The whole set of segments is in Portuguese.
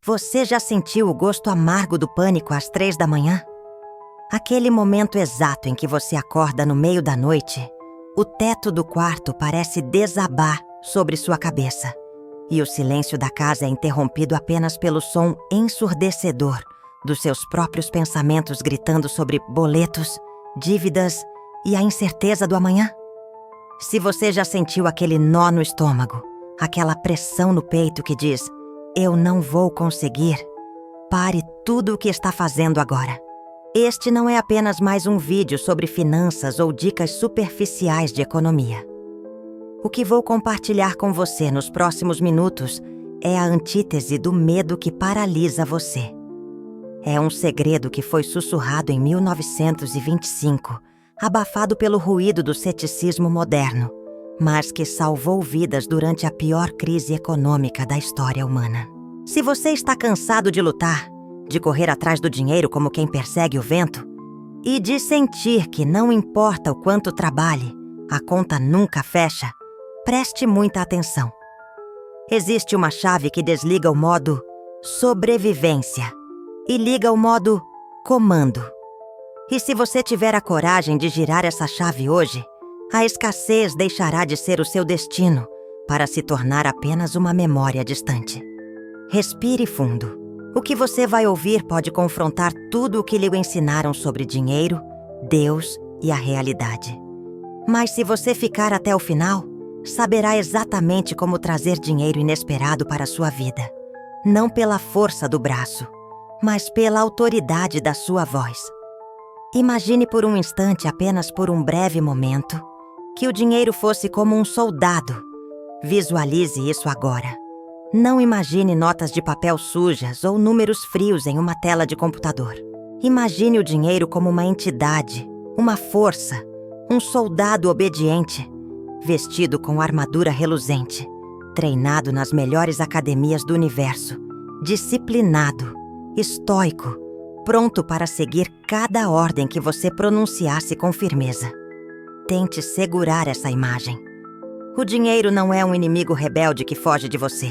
Você já sentiu o gosto amargo do pânico às 3 da manhã? Aquele momento exato em que você acorda no meio da noite, o teto do quarto parece desabar sobre sua cabeça e o silêncio da casa é interrompido apenas pelo som ensurdecedor dos seus próprios pensamentos gritando sobre boletos, dívidas e a incerteza do amanhã. Se você já sentiu aquele nó no estômago, aquela pressão no peito que diz: "Eu não vou conseguir", pare tudo o que está fazendo agora. Este não é apenas mais um vídeo sobre finanças ou dicas superficiais de economia. O que vou compartilhar com você nos próximos minutos é a antítese do medo que paralisa você. É um segredo que foi sussurrado em 1925, abafado pelo ruído do ceticismo moderno, mas que salvou vidas durante a pior crise econômica da história humana. Se você está cansado de lutar, de correr atrás do dinheiro como quem persegue o vento, e de sentir que não importa o quanto trabalhe, a conta nunca fecha, preste muita atenção. Existe uma chave que desliga o modo sobrevivência e liga o modo comando. E se você tiver a coragem de girar essa chave hoje, a escassez deixará de ser o seu destino para se tornar apenas uma memória distante. Respire fundo. O que você vai ouvir pode confrontar tudo o que lhe ensinaram sobre dinheiro, Deus e a realidade. Mas se você ficar até o final, saberá exatamente como trazer dinheiro inesperado para a sua vida. Não pela força do braço, mas pela autoridade da sua voz. Imagine por um instante, apenas por um breve momento, que o dinheiro fosse como um soldado. Visualize isso agora. Não imagine notas de papel sujas ou números frios em uma tela de computador. Imagine o dinheiro como uma entidade, uma força, um soldado obediente, vestido com armadura reluzente, treinado nas melhores academias do universo, disciplinado, estoico, pronto para seguir cada ordem que você pronunciasse com firmeza. Tente segurar essa imagem. O dinheiro não é um inimigo rebelde que foge de você.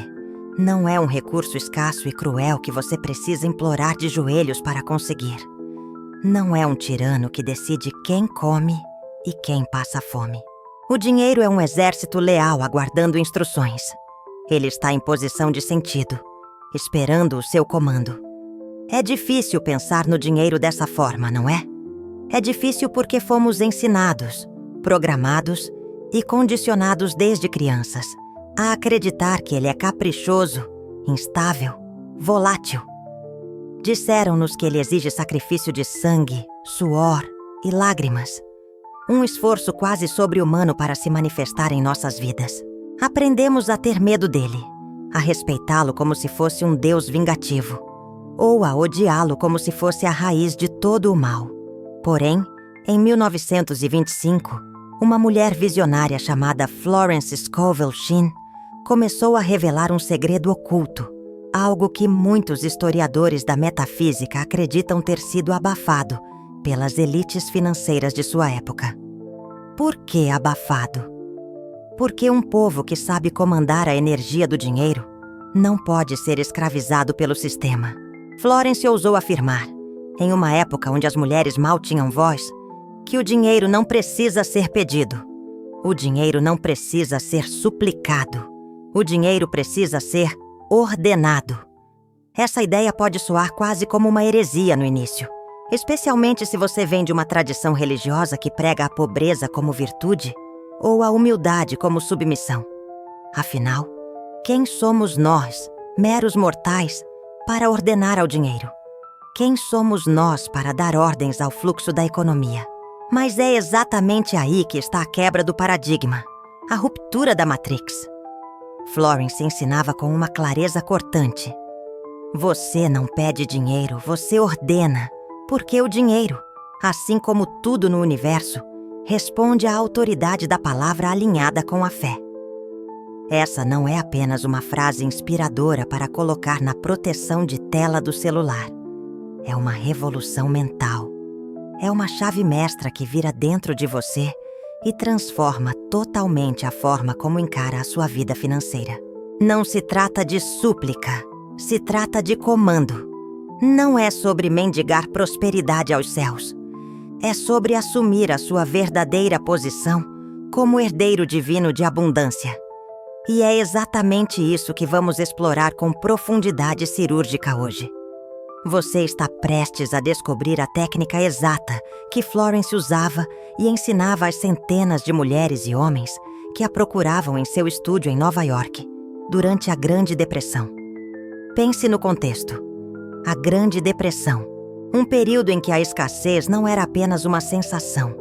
Não é um recurso escasso e cruel que você precisa implorar de joelhos para conseguir. Não é um tirano que decide quem come e quem passa fome. O dinheiro é um exército leal aguardando instruções. Ele está em posição de sentido, esperando o seu comando. É difícil pensar no dinheiro dessa forma, não é? É difícil porque fomos ensinados, programados e condicionados desde crianças a acreditar que ele é caprichoso, instável, volátil. Disseram-nos que ele exige sacrifício de sangue, suor e lágrimas. Um esforço quase sobre-humano para se manifestar em nossas vidas. Aprendemos a ter medo dele, a respeitá-lo como se fosse um deus vingativo, ou a odiá-lo como se fosse a raiz de todo o mal. Porém, em 1925, uma mulher visionária chamada Florence Scovel Shinn começou a revelar um segredo oculto, algo que muitos historiadores da metafísica acreditam ter sido abafado pelas elites financeiras de sua época. Por que abafado? Porque um povo que sabe comandar a energia do dinheiro não pode ser escravizado pelo sistema. Florence ousou afirmar, em uma época onde as mulheres mal tinham voz, que o dinheiro não precisa ser pedido. O dinheiro não precisa ser suplicado. O dinheiro precisa ser ordenado. Essa ideia pode soar quase como uma heresia no início, especialmente se você vem de uma tradição religiosa que prega a pobreza como virtude ou a humildade como submissão. Afinal, quem somos nós, meros mortais, para ordenar ao dinheiro? Quem somos nós para dar ordens ao fluxo da economia? Mas é exatamente aí que está a quebra do paradigma, a ruptura da Matrix. Florence ensinava com uma clareza cortante. Você não pede dinheiro, você ordena, porque o dinheiro, assim como tudo no universo, responde à autoridade da palavra alinhada com a fé. Essa não é apenas uma frase inspiradora para colocar na proteção de tela do celular. É uma revolução mental. É uma chave mestra que vira dentro de você e transforma totalmente a forma como encara a sua vida financeira. Não se trata de súplica, Se trata de comando. Não é sobre mendigar prosperidade aos céus. É sobre assumir a sua verdadeira posição como herdeiro divino de abundância. E é exatamente isso que vamos explorar com profundidade cirúrgica hoje. Você está prestes a descobrir a técnica exata que Florence usava e ensinava às centenas de mulheres e homens que a procuravam em seu estúdio em Nova York, durante a Grande Depressão. Pense no contexto. A Grande Depressão, um período em que a escassez não era apenas uma sensação,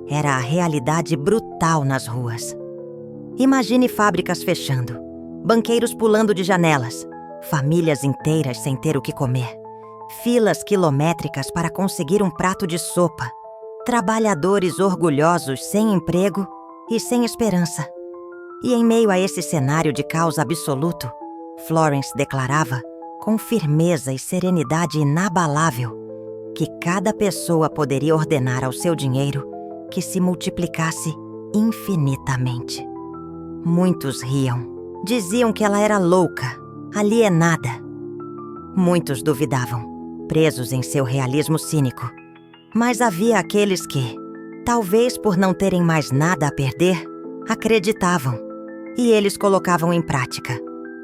era a realidade brutal nas ruas. Imagine fábricas fechando, banqueiros pulando de janelas, famílias inteiras sem ter o que comer, filas quilométricas para conseguir um prato de sopa, trabalhadores orgulhosos sem emprego e sem esperança. E em meio a esse cenário de caos absoluto, Florence declarava, com firmeza e serenidade inabalável, que cada pessoa poderia ordenar ao seu dinheiro que se multiplicasse infinitamente. Muitos riam, diziam que ela era louca, alienada. Muitos duvidavam, presos em seu realismo cínico. Mas havia aqueles que, talvez por não terem mais nada a perder, acreditavam, e eles colocavam em prática.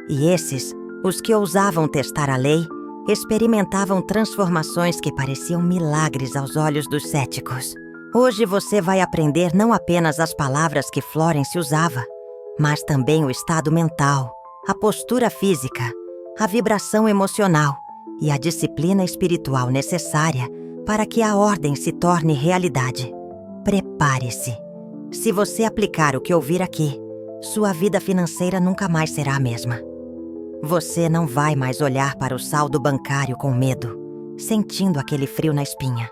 E esses, os que ousavam testar a lei, experimentavam transformações que pareciam milagres aos olhos dos céticos. Hoje você vai aprender não apenas as palavras que Florence usava, mas também o estado mental, a postura física, a vibração emocional e a disciplina espiritual necessária para que a ordem se torne realidade. Prepare-se. Se você aplicar o que ouvir aqui, sua vida financeira nunca mais será a mesma. Você não vai mais olhar para o saldo bancário com medo, sentindo aquele frio na espinha.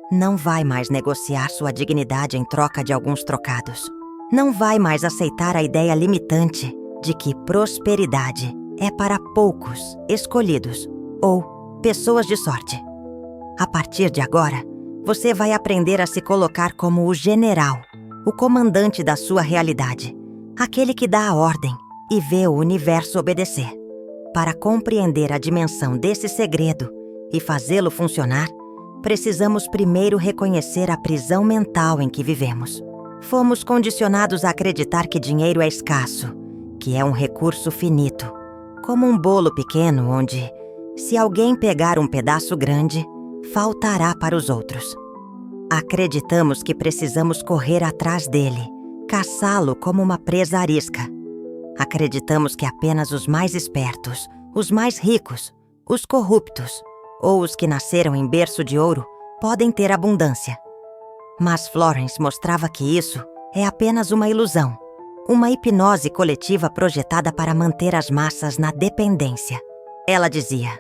Não vai mais negociar sua dignidade em troca de alguns trocados. Não vai mais aceitar a ideia limitante de que prosperidade é para poucos, escolhidos ou pessoas de sorte. A partir de agora, você vai aprender a se colocar como o general, o comandante da sua realidade, aquele que dá a ordem e vê o universo obedecer. Para compreender a dimensão desse segredo e fazê-lo funcionar, precisamos primeiro reconhecer a prisão mental em que vivemos. Fomos condicionados a acreditar que dinheiro é escasso, que é um recurso finito, como um bolo pequeno onde, se alguém pegar um pedaço grande, faltará para os outros. Acreditamos que precisamos correr atrás dele, caçá-lo como uma presa arisca. Acreditamos que apenas os mais espertos, os mais ricos, os corruptos ou os que nasceram em berço de ouro podem ter abundância. Mas Florence mostrava que isso é apenas uma ilusão, uma hipnose coletiva projetada para manter as massas na dependência. Ela dizia: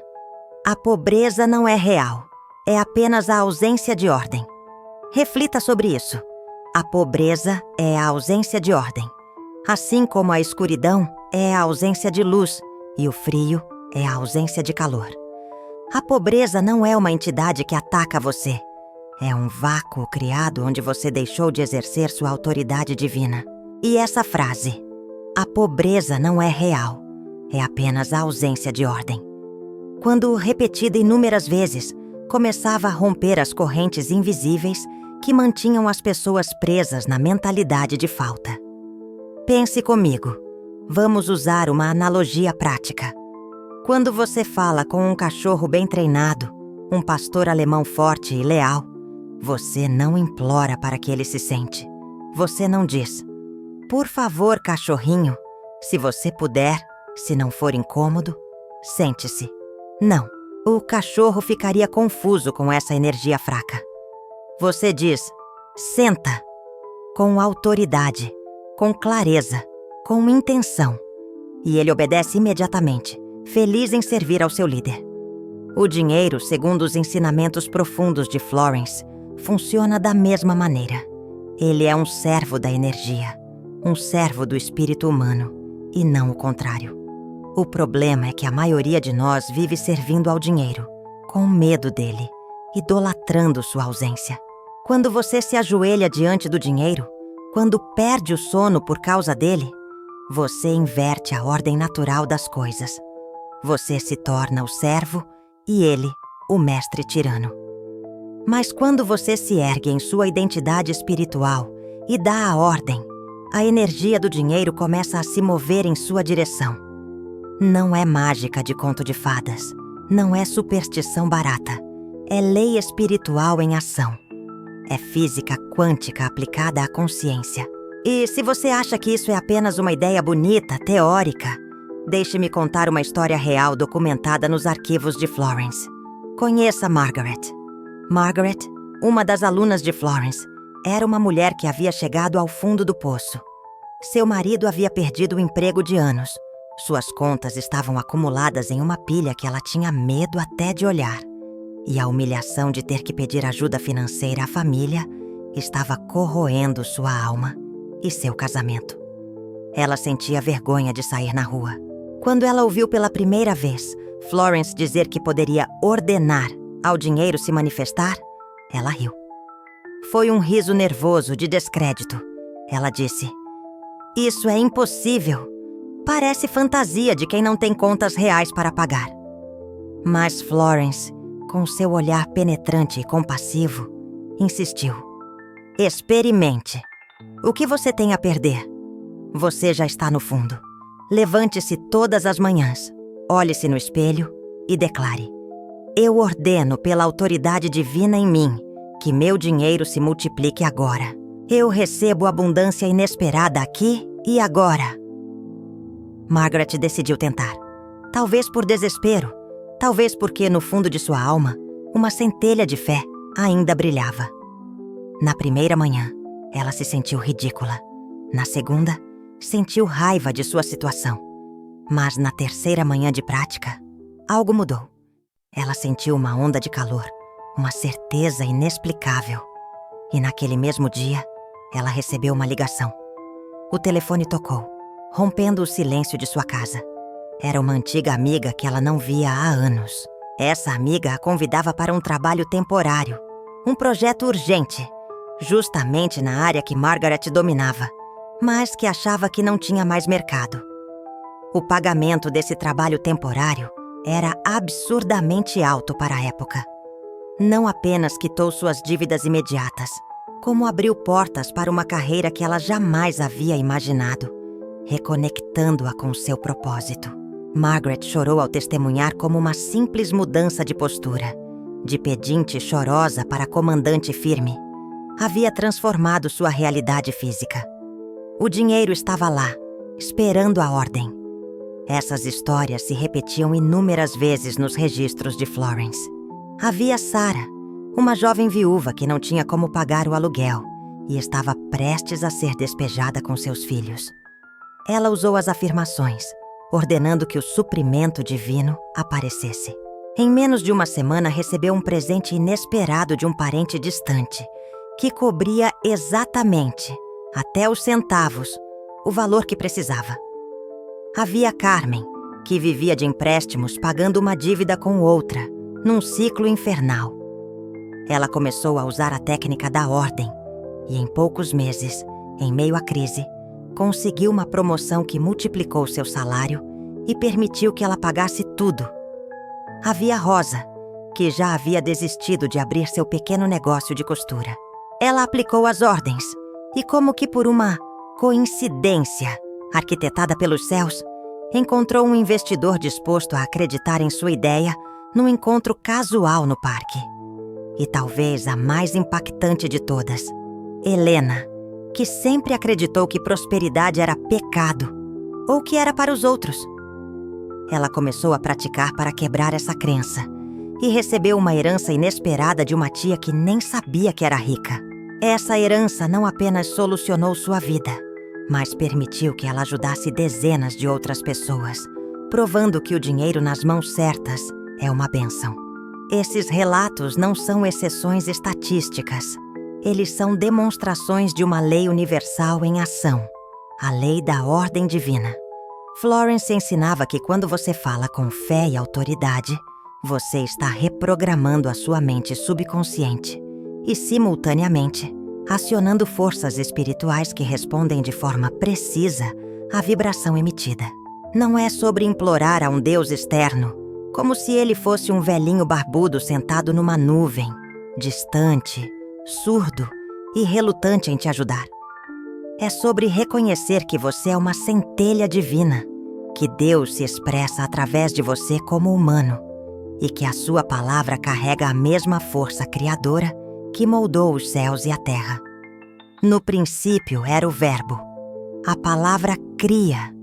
a pobreza não é real, é apenas a ausência de ordem. Reflita sobre isso. A pobreza é a ausência de ordem. Assim como a escuridão é a ausência de luz e o frio é a ausência de calor. A pobreza não é uma entidade que ataca você. É um vácuo criado onde você deixou de exercer sua autoridade divina. E essa frase, a pobreza não é real, é apenas a ausência de ordem. Quando repetida inúmeras vezes, começava a romper as correntes invisíveis que mantinham as pessoas presas na mentalidade de falta. Pense comigo. Vamos usar uma analogia prática. Quando você fala com um cachorro bem treinado, um pastor alemão forte e leal, você não implora para que ele se sente. Você não diz: por favor, cachorrinho, se você puder, se não for incômodo, sente-se. Não, o cachorro ficaria confuso com essa energia fraca. Você diz: senta, com autoridade, com clareza, com intenção. E ele obedece imediatamente, feliz em servir ao seu líder. O dinheiro, segundo os ensinamentos profundos de Florence, funciona da mesma maneira. Ele é um servo da energia, um servo do espírito humano, e não o contrário. O problema é que a maioria de nós vive servindo ao dinheiro, com medo dele, idolatrando sua ausência. Quando você se ajoelha diante do dinheiro, quando perde o sono por causa dele, você inverte a ordem natural das coisas. Você se torna o servo e ele, o mestre tirano. Mas quando você se ergue em sua identidade espiritual e dá a ordem, a energia do dinheiro começa a se mover em sua direção. Não é mágica de conto de fadas, não é superstição barata, é lei espiritual em ação. É física quântica aplicada à consciência. E se você acha que isso é apenas uma ideia bonita, teórica, deixe-me contar uma história real documentada nos arquivos de Florence. Conheça Margaret. Margaret, uma das alunas de Florence, era uma mulher que havia chegado ao fundo do poço. Seu marido havia perdido o emprego de anos. Suas contas estavam acumuladas em uma pilha que ela tinha medo até de olhar. E a humilhação de ter que pedir ajuda financeira à família estava corroendo sua alma e seu casamento. Ela sentia vergonha de sair na rua. Quando ela ouviu pela primeira vez Florence dizer que poderia ordenar ao dinheiro se manifestar, ela riu. Foi um riso nervoso de descrédito. Ela disse: "Isso é impossível. Parece fantasia de quem não tem contas reais para pagar." Mas Florence, com seu olhar penetrante e compassivo, insistiu: "Experimente. O que você tem a perder? Você já está no fundo. Levante-se todas as manhãs, olhe-se no espelho e declare: eu ordeno pela autoridade divina em mim que meu dinheiro se multiplique agora. Eu recebo abundância inesperada aqui e agora." Margaret decidiu tentar. Talvez por desespero, talvez porque no fundo de sua alma, uma centelha de fé ainda brilhava. Na primeira manhã, ela se sentiu ridícula. Na segunda, sentiu raiva de sua situação. Mas na terceira manhã de prática, algo mudou. Ela sentiu uma onda de calor, uma certeza inexplicável. E naquele mesmo dia, ela recebeu uma ligação. O telefone tocou, rompendo o silêncio de sua casa. Era uma antiga amiga que ela não via há anos. Essa amiga a convidava para um trabalho temporário, um projeto urgente, justamente na área que Margaret dominava, mas que achava que não tinha mais mercado. O pagamento desse trabalho temporário era absurdamente alto para a época. Não apenas quitou suas dívidas imediatas, como abriu portas para uma carreira que ela jamais havia imaginado, reconectando-a com seu propósito. Margaret chorou ao testemunhar como uma simples mudança de postura, de pedinte chorosa para comandante firme, havia transformado sua realidade física. O dinheiro estava lá, esperando a ordem. Essas histórias se repetiam inúmeras vezes nos registros de Florence. Havia Sarah, uma jovem viúva que não tinha como pagar o aluguel e estava prestes a ser despejada com seus filhos. Ela usou as afirmações, ordenando que o suprimento divino aparecesse. Em menos de uma semana, recebeu um presente inesperado de um parente distante, que cobria exatamente, até os centavos, o valor que precisava. Havia Carmen, que vivia de empréstimos pagando uma dívida com outra, num ciclo infernal. Ela começou a usar a técnica da ordem e, em poucos meses, em meio à crise, conseguiu uma promoção que multiplicou seu salário e permitiu que ela pagasse tudo. Havia Rosa, que já havia desistido de abrir seu pequeno negócio de costura. Ela aplicou as ordens e, como que por uma coincidência arquitetada pelos céus, encontrou um investidor disposto a acreditar em sua ideia num encontro casual no parque. E talvez a mais impactante de todas, Helena, que sempre acreditou que prosperidade era pecado ou que era para os outros. Ela começou a praticar para quebrar essa crença e recebeu uma herança inesperada de uma tia que nem sabia que era rica. Essa herança não apenas solucionou sua vida, mas permitiu que ela ajudasse dezenas de outras pessoas, provando que o dinheiro nas mãos certas é uma bênção. Esses relatos não são exceções estatísticas. Eles são demonstrações de uma lei universal em ação, a lei da ordem divina. Florence ensinava que quando você fala com fé e autoridade, você está reprogramando a sua mente subconsciente e, simultaneamente, acionando forças espirituais que respondem de forma precisa à vibração emitida. Não é sobre implorar a um Deus externo, como se ele fosse um velhinho barbudo sentado numa nuvem, distante, surdo e relutante em te ajudar. É sobre reconhecer que você é uma centelha divina, que Deus se expressa através de você como humano e que a sua palavra carrega a mesma força criadora que moldou os céus e a terra. No princípio era o Verbo. A palavra cria.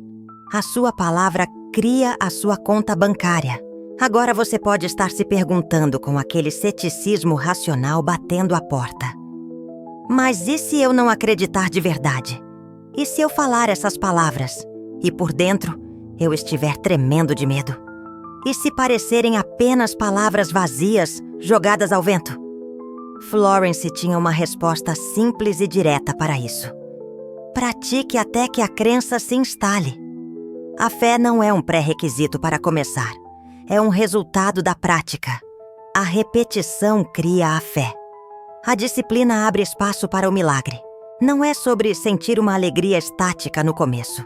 A sua palavra cria a sua conta bancária. Agora você pode estar se perguntando com aquele ceticismo racional batendo a porta. Mas e se eu não acreditar de verdade? E se eu falar essas palavras e por dentro eu estiver tremendo de medo? E se parecerem apenas palavras vazias jogadas ao vento? Florence tinha uma resposta simples e direta para isso. Pratique até que a crença se instale. A fé não é um pré-requisito para começar. É um resultado da prática. A repetição cria a fé. A disciplina abre espaço para o milagre. Não é sobre sentir uma alegria estática no começo.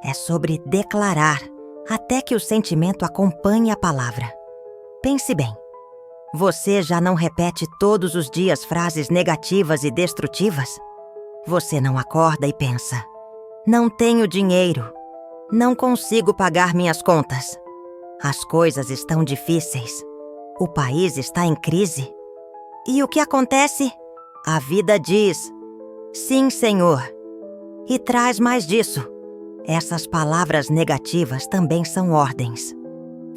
É sobre declarar até que o sentimento acompanhe a palavra. Pense bem. Você já não repete todos os dias frases negativas e destrutivas? Você não acorda e pensa: não tenho dinheiro. Não consigo pagar minhas contas. As coisas estão difíceis. O país está em crise. E o que acontece? A vida diz: sim, Senhor. E traz mais disso. Essas palavras negativas também são ordens.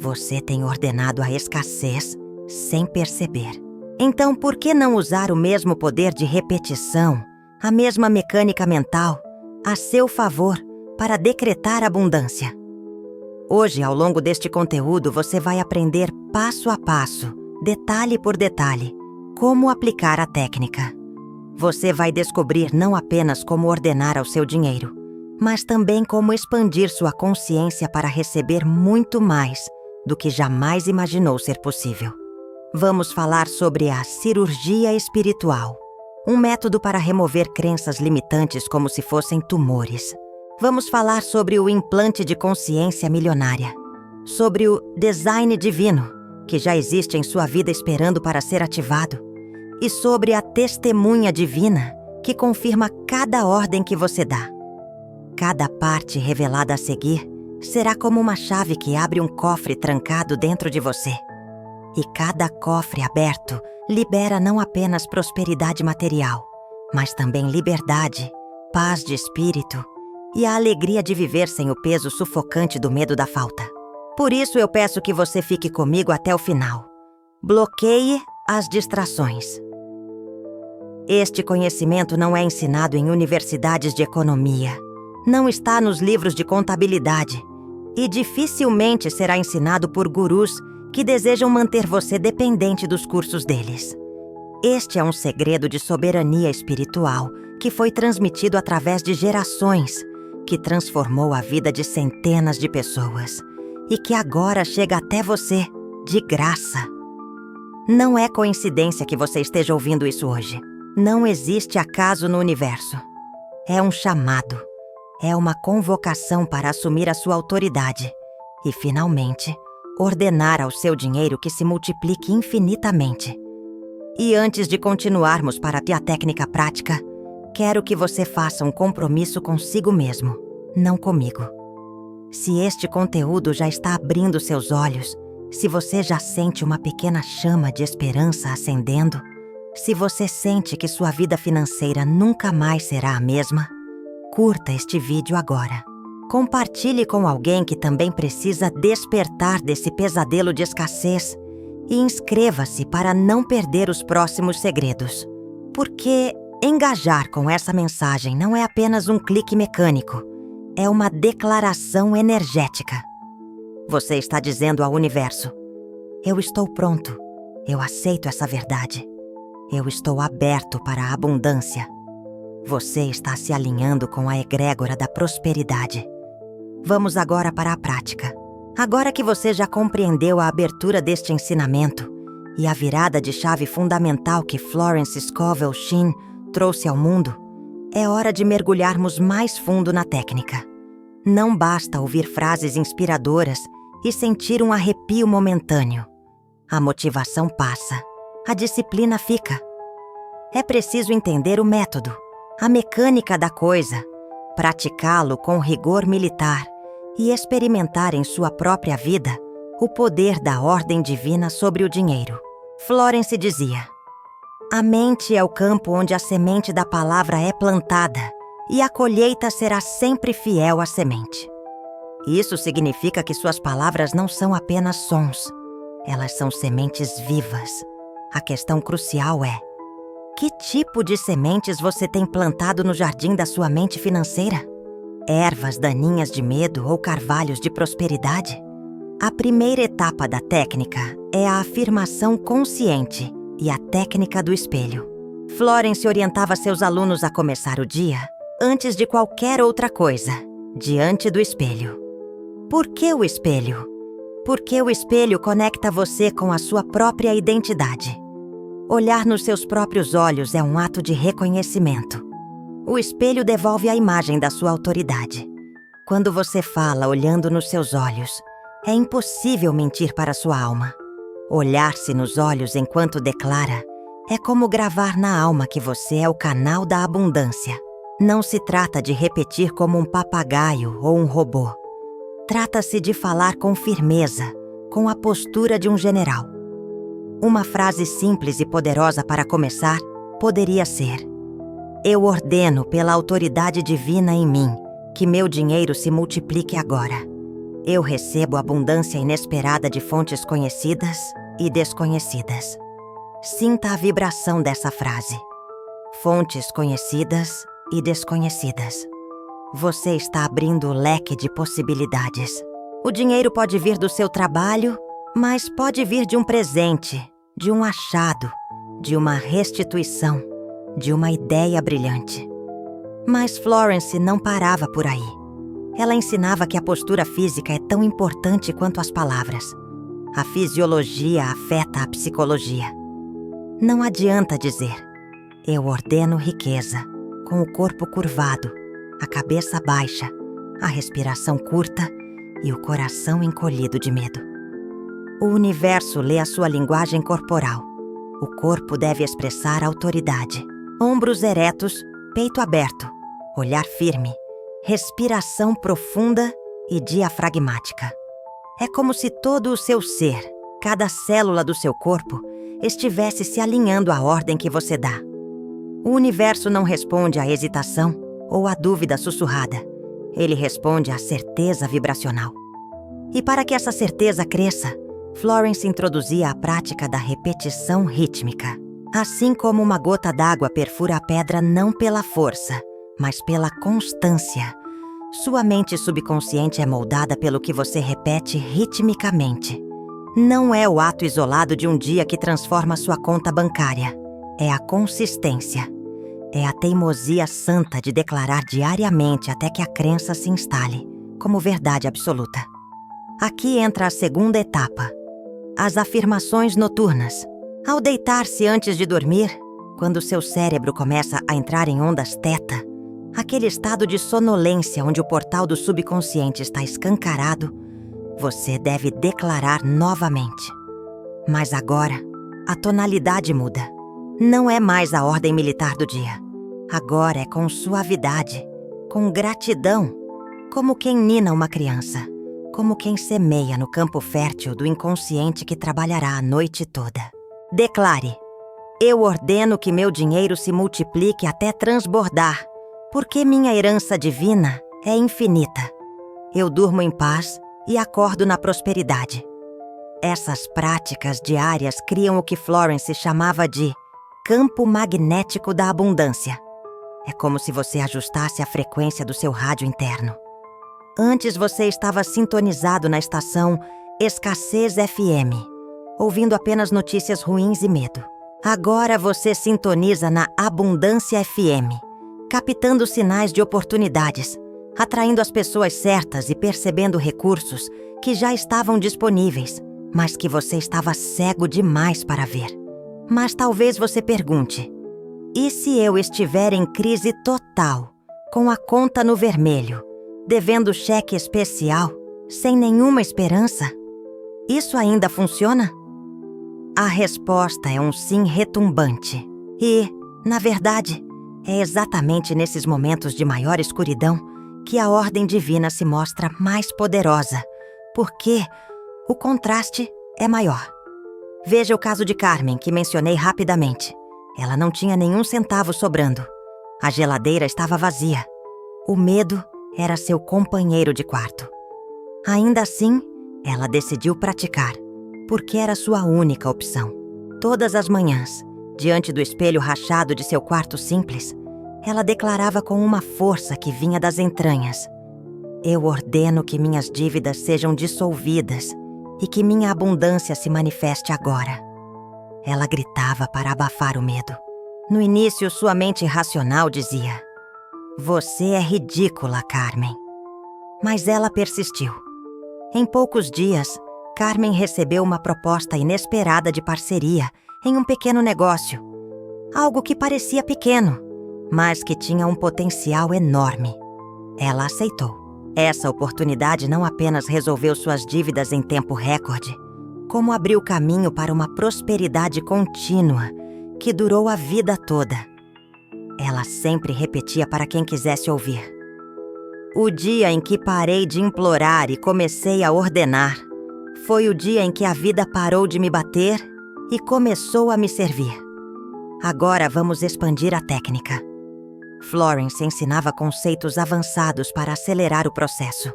Você tem ordenado a escassez sem perceber. Então, por que não usar o mesmo poder de repetição, a mesma mecânica mental, a seu favor para decretar abundância? Hoje, ao longo deste conteúdo, você vai aprender passo a passo, detalhe por detalhe, como aplicar a técnica. Você vai descobrir não apenas como ordenar ao seu dinheiro, mas também como expandir sua consciência para receber muito mais do que jamais imaginou ser possível. Vamos falar sobre a cirurgia espiritual, um método para remover crenças limitantes como se fossem tumores. Vamos falar sobre o implante de consciência milionária, sobre o design divino, que já existe em sua vida esperando para ser ativado, e sobre a testemunha divina, que confirma cada ordem que você dá. Cada parte revelada a seguir será como uma chave que abre um cofre trancado dentro de você. E cada cofre aberto libera não apenas prosperidade material, mas também liberdade, paz de espírito e a alegria de viver sem o peso sufocante do medo da falta. Por isso eu peço que você fique comigo até o final. Bloqueie as distrações. Este conhecimento não é ensinado em universidades de economia. Não está nos livros de contabilidade e dificilmente será ensinado por gurus que desejam manter você dependente dos cursos deles. Este é um segredo de soberania espiritual que foi transmitido através de gerações, que transformou a vida de centenas de pessoas e que agora chega até você de graça. Não é coincidência que você esteja ouvindo isso hoje. Não existe acaso no universo. É um chamado. É uma convocação para assumir a sua autoridade e, finalmente, ordenar ao seu dinheiro que se multiplique infinitamente. E antes de continuarmos para a técnica prática, quero que você faça um compromisso consigo mesmo, não comigo. Se este conteúdo já está abrindo seus olhos, se você já sente uma pequena chama de esperança acendendo, se você sente que sua vida financeira nunca mais será a mesma, curta este vídeo agora. Compartilhe com alguém que também precisa despertar desse pesadelo de escassez e inscreva-se para não perder os próximos segredos. Porque engajar com essa mensagem não é apenas um clique mecânico, é uma declaração energética. Você está dizendo ao universo: eu estou pronto, eu aceito essa verdade, eu estou aberto para a abundância. Você está se alinhando com a egrégora da prosperidade. Vamos agora para a prática. Agora que você já compreendeu a abertura deste ensinamento e a virada de chave fundamental que Florence Scovel Shinn trouxe ao mundo, é hora de mergulharmos mais fundo na técnica. Não basta ouvir frases inspiradoras e sentir um arrepio momentâneo. A motivação passa, a disciplina fica. É preciso entender o método, a mecânica da coisa, praticá-lo com rigor militar e experimentar em sua própria vida o poder da ordem divina sobre o dinheiro. Florence dizia: a mente é o campo onde a semente da palavra é plantada e a colheita será sempre fiel à semente. Isso significa que suas palavras não são apenas sons, elas são sementes vivas. A questão crucial é: que tipo de sementes você tem plantado no jardim da sua mente financeira? Ervas daninhas de medo ou carvalhos de prosperidade? A primeira etapa da técnica é a afirmação consciente e a técnica do espelho. Florence orientava seus alunos a começar o dia, antes de qualquer outra coisa, diante do espelho. Por que o espelho? Porque o espelho conecta você com a sua própria identidade. Olhar nos seus próprios olhos é um ato de reconhecimento. O espelho devolve a imagem da sua autoridade. Quando você fala olhando nos seus olhos, é impossível mentir para sua alma. Olhar-se nos olhos enquanto declara é como gravar na alma que você é o canal da abundância. Não se trata de repetir como um papagaio ou um robô. Trata-se de falar com firmeza, com a postura de um general. Uma frase simples e poderosa para começar poderia ser: eu ordeno pela autoridade divina em mim que meu dinheiro se multiplique agora. Eu recebo abundância inesperada de fontes conhecidas e desconhecidas. Sinta a vibração dessa frase. Fontes conhecidas e desconhecidas. Você está abrindo o leque de possibilidades. O dinheiro pode vir do seu trabalho, mas pode vir de um presente, de um achado, de uma restituição, de uma ideia brilhante. Mas Florence não parava por aí. Ela ensinava que a postura física é tão importante quanto as palavras. A fisiologia afeta a psicologia. Não adianta dizer: eu ordeno riqueza, com o corpo curvado, a cabeça baixa, a respiração curta e o coração encolhido de medo. O universo lê a sua linguagem corporal. O corpo deve expressar autoridade. Ombros eretos, peito aberto, olhar firme, respiração profunda e diafragmática. É como se todo o seu ser, cada célula do seu corpo, estivesse se alinhando à ordem que você dá. O universo não responde à hesitação ou à dúvida sussurrada. Ele responde à certeza vibracional. E para que essa certeza cresça, Florence introduzia a prática da repetição rítmica. Assim como uma gota d'água perfura a pedra não pela força, mas pela constância. Sua mente subconsciente é moldada pelo que você repete ritmicamente. Não é o ato isolado de um dia que transforma sua conta bancária. É a consistência. É a teimosia santa de declarar diariamente até que a crença se instale, como verdade absoluta. Aqui entra a segunda etapa: as afirmações noturnas. Ao deitar-se antes de dormir, quando seu cérebro começa a entrar em ondas teta, aquele estado de sonolência onde o portal do subconsciente está escancarado, você deve declarar novamente. Mas agora, a tonalidade muda. Não é mais a ordem militar do dia. Agora é com suavidade, com gratidão, como quem nina uma criança, como quem semeia no campo fértil do inconsciente que trabalhará a noite toda. Declare: eu ordeno que meu dinheiro se multiplique até transbordar, porque minha herança divina é infinita. Eu durmo em paz e acordo na prosperidade. Essas práticas diárias criam o que Florence chamava de campo magnético da abundância. É como se você ajustasse a frequência do seu rádio interno. Antes você estava sintonizado na estação Escassez FM, ouvindo apenas notícias ruins e medo. Agora você sintoniza na Abundância FM, captando sinais de oportunidades, atraindo as pessoas certas e percebendo recursos que já estavam disponíveis, mas que você estava cego demais para ver. Mas talvez você pergunte: e se eu estiver em crise total, com a conta no vermelho, devendo cheque especial, sem nenhuma esperança? Isso ainda funciona? A resposta é um sim retumbante. E, na verdade, é exatamente nesses momentos de maior escuridão que a ordem divina se mostra mais poderosa, porque o contraste é maior. Veja o caso de Carmen, que mencionei rapidamente. Ela não tinha nenhum centavo sobrando. A geladeira estava vazia. O medo era seu companheiro de quarto. Ainda assim, ela decidiu praticar, porque era sua única opção. Todas as manhãs, diante do espelho rachado de seu quarto simples, ela declarava com uma força que vinha das entranhas: eu ordeno que minhas dívidas sejam dissolvidas e que minha abundância se manifeste agora. Ela gritava para abafar o medo. No início, sua mente racional dizia: você é ridícula, Carmen. Mas ela persistiu. Em poucos dias, Carmen recebeu uma proposta inesperada de parceria em um pequeno negócio. Algo que parecia pequeno, mas que tinha um potencial enorme. Ela aceitou. Essa oportunidade não apenas resolveu suas dívidas em tempo recorde, como abriu caminho para uma prosperidade contínua que durou a vida toda. Ela sempre repetia para quem quisesse ouvir: o dia em que parei de implorar e comecei a ordenar foi o dia em que a vida parou de me bater e começou a me servir. Agora vamos expandir a técnica. Florence ensinava conceitos avançados para acelerar o processo.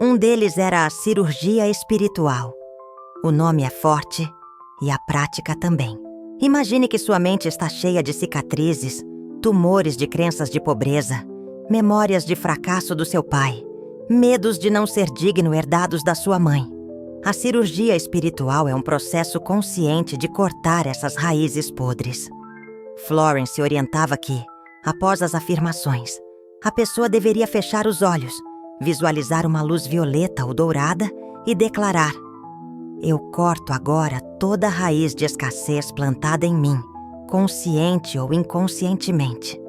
Um deles era a cirurgia espiritual. O nome é forte e a prática também. Imagine que sua mente está cheia de cicatrizes, tumores de crenças de pobreza, memórias de fracasso do seu pai, medos de não ser digno herdados da sua mãe. A cirurgia espiritual é um processo consciente de cortar essas raízes podres. Florence orientava que, após as afirmações, a pessoa deveria fechar os olhos, visualizar uma luz violeta ou dourada e declarar: eu corto agora toda a raiz de escassez plantada em mim, consciente ou inconscientemente.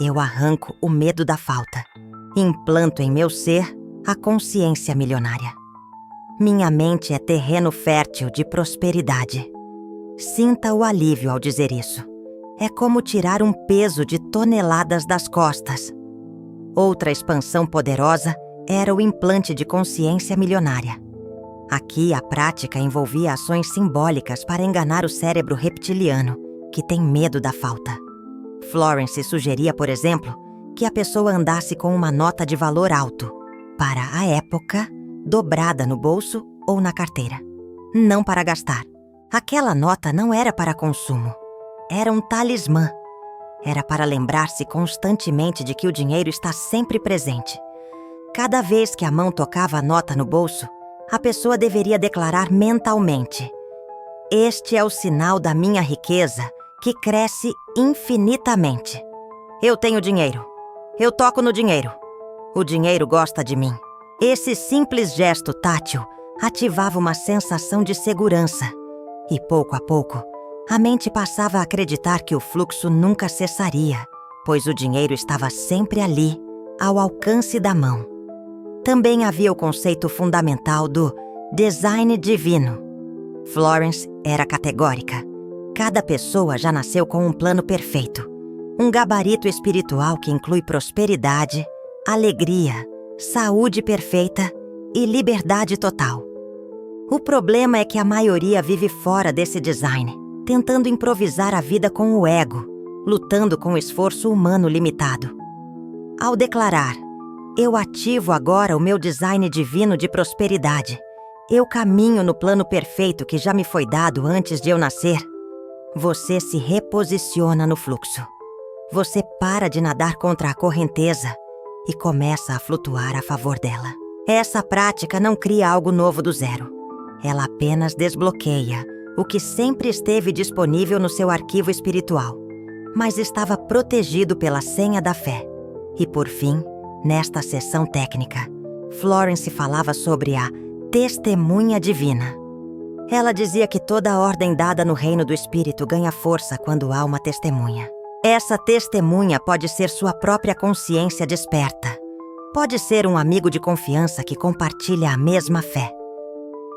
Eu arranco o medo da falta. Implanto em meu ser a consciência milionária. Minha mente é terreno fértil de prosperidade. Sinta o alívio ao dizer isso. É como tirar um peso de toneladas das costas. Outra expansão poderosa era o implante de consciência milionária. Aqui, a prática envolvia ações simbólicas para enganar o cérebro reptiliano, que tem medo da falta. Florence sugeria, por exemplo, que a pessoa andasse com uma nota de valor alto, para a época, dobrada no bolso ou na carteira. Não para gastar. Aquela nota não era para consumo. Era um talismã. Era para lembrar-se constantemente de que o dinheiro está sempre presente. Cada vez que a mão tocava a nota no bolso, a pessoa deveria declarar mentalmente: este é o sinal da minha riqueza, que cresce infinitamente. Eu tenho dinheiro. Eu toco no dinheiro. O dinheiro gosta de mim. Esse simples gesto tátil ativava uma sensação de segurança. E pouco a pouco, a mente passava a acreditar que o fluxo nunca cessaria, pois o dinheiro estava sempre ali, ao alcance da mão. Também havia o conceito fundamental do design divino. Florence era categórica. Cada pessoa já nasceu com um plano perfeito. Um gabarito espiritual que inclui prosperidade, alegria, saúde perfeita e liberdade total. O problema é que a maioria vive fora desse design, tentando improvisar a vida com o ego, lutando com o esforço humano limitado. Ao declarar: eu ativo agora o meu design divino de prosperidade, eu caminho no plano perfeito que já me foi dado antes de eu nascer, você se reposiciona no fluxo. Você para de nadar contra a correnteza e começa a flutuar a favor dela. Essa prática não cria algo novo do zero. Ela apenas desbloqueia o que sempre esteve disponível no seu arquivo espiritual, mas estava protegido pela senha da fé. E por fim, nesta sessão técnica, Florence falava sobre a testemunha divina. Ela dizia que toda ordem dada no reino do espírito ganha força quando há uma testemunha. Essa testemunha pode ser sua própria consciência desperta, Pode ser um amigo de confiança que compartilha a mesma fé.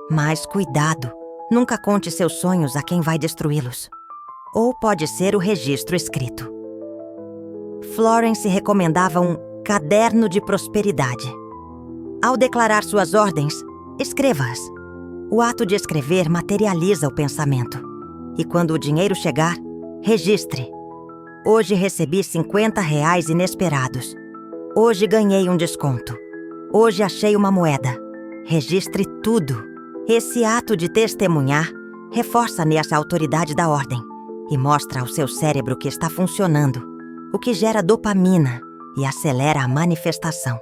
Mas cuidado, nunca conte seus sonhos a quem vai destruí-los. Ou pode ser o registro escrito. Florence recomendava um caderno de prosperidade. Ao declarar suas ordens, escreva-as. O ato de escrever materializa o pensamento. E quando o dinheiro chegar, registre. Hoje recebi R$ 50 inesperados. Hoje ganhei um desconto. Hoje achei uma moeda. Registre tudo. Esse ato de testemunhar reforça nessa autoridade da ordem e mostra ao seu cérebro que está funcionando, o que gera dopamina e acelera a manifestação.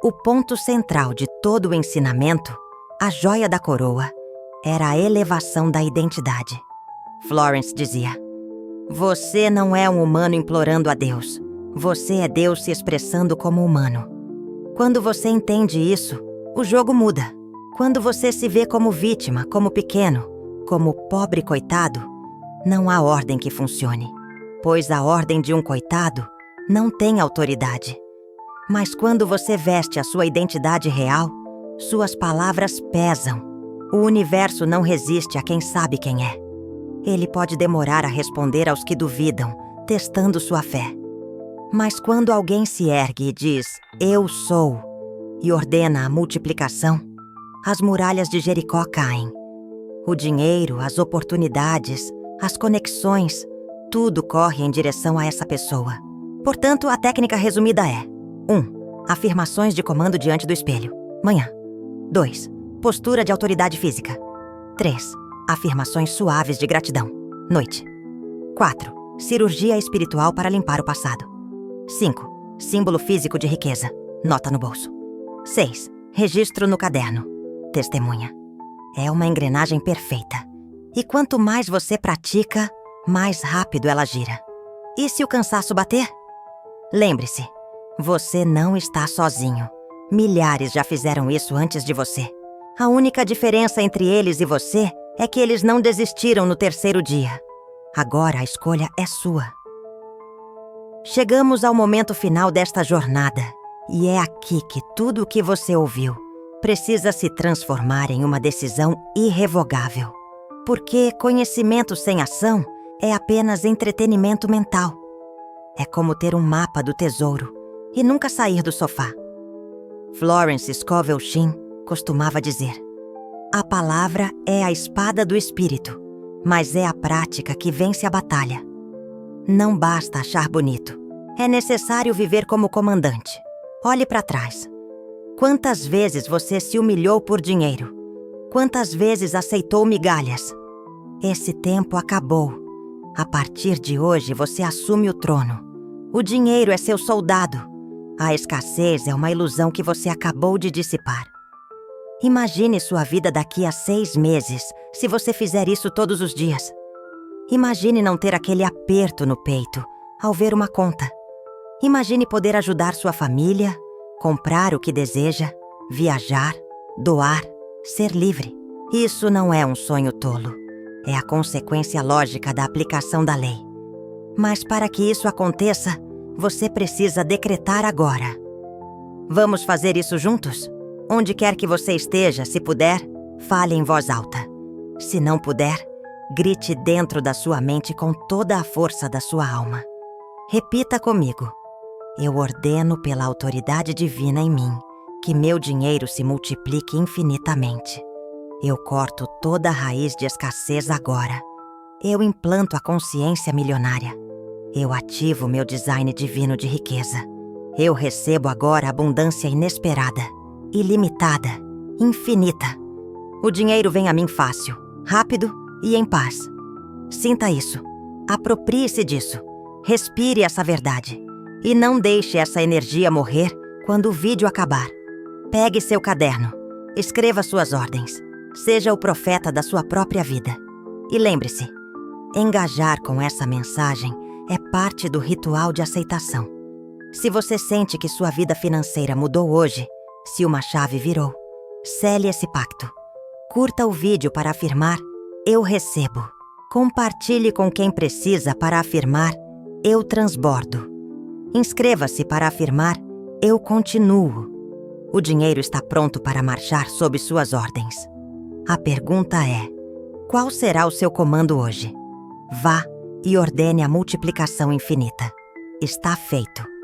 O ponto central de todo o ensinamento, a joia da coroa, era a elevação da identidade. Florence dizia: "Você não é um humano implorando a Deus. Você é Deus se expressando como humano. Quando você entende isso, o jogo muda. Quando você se vê como vítima, como pequeno, como pobre coitado, não há ordem que funcione, pois a ordem de um coitado não tem autoridade. Mas quando você veste a sua identidade real, suas palavras pesam. O universo não resiste a quem sabe quem é. Ele pode demorar a responder aos que duvidam, testando sua fé. Mas quando alguém se ergue e diz, "Eu sou", e ordena a multiplicação, as muralhas de Jericó caem. O dinheiro, as oportunidades, as conexões, tudo corre em direção a essa pessoa. Portanto, a técnica resumida é: 1. Afirmações de comando diante do espelho. Manhã. 2. Postura de autoridade física. 3. Afirmações suaves de gratidão. Noite. 4. Cirurgia espiritual para limpar o passado. 5. Símbolo físico de riqueza. Nota no bolso. 6. Registro no caderno. Testemunha. É uma engrenagem perfeita. E quanto mais você pratica, mais rápido ela gira. E se o cansaço bater? Lembre-se, você não está sozinho. Milhares já fizeram isso antes de você. A única diferença entre eles e você é que eles não desistiram no terceiro dia. Agora a escolha é sua. Chegamos ao momento final desta jornada, e é aqui que tudo o que você ouviu precisa se transformar em uma decisão irrevogável. Porque conhecimento sem ação é apenas entretenimento mental. É como ter um mapa do tesouro e nunca sair do sofá. Florence Scovel Shinn costumava dizer: "A palavra é a espada do espírito, mas é a prática que vence a batalha." Não basta achar bonito. É necessário viver como comandante. Olhe para trás. Quantas vezes você se humilhou por dinheiro? Quantas vezes aceitou migalhas? Esse tempo acabou. A partir de hoje, você assume o trono. O dinheiro é seu soldado. A escassez é uma ilusão que você acabou de dissipar. Imagine sua vida daqui a 6 meses, se você fizer isso todos os dias. Imagine não ter aquele aperto no peito ao ver uma conta. Imagine poder ajudar sua família, comprar o que deseja, viajar, doar, ser livre. Isso não é um sonho tolo. É a consequência lógica da aplicação da lei. Mas para que isso aconteça, você precisa decretar agora. Vamos fazer isso juntos? Onde quer que você esteja, se puder, fale em voz alta. Se não puder, grite dentro da sua mente com toda a força da sua alma. Repita comigo. Eu ordeno pela autoridade divina em mim que meu dinheiro se multiplique infinitamente. Eu corto toda a raiz de escassez agora. Eu implanto a consciência milionária. Eu ativo meu design divino de riqueza. Eu recebo agora abundância inesperada, ilimitada, infinita. O dinheiro vem a mim fácil, rápido e em paz. Sinta isso. Aproprie-se disso. Respire essa verdade. E não deixe essa energia morrer quando o vídeo acabar. Pegue seu caderno. Escreva suas ordens. Seja o profeta da sua própria vida. E lembre-se, engajar com essa mensagem é parte do ritual de aceitação. Se você sente que sua vida financeira mudou hoje, se uma chave virou, sele esse pacto. Curta o vídeo para afirmar, eu recebo. Compartilhe com quem precisa para afirmar, eu transbordo. Inscreva-se para afirmar, Eu continuo. O dinheiro está pronto para marchar sob suas ordens. A pergunta é: qual será o seu comando hoje? Vá e ordene a multiplicação infinita. Está feito.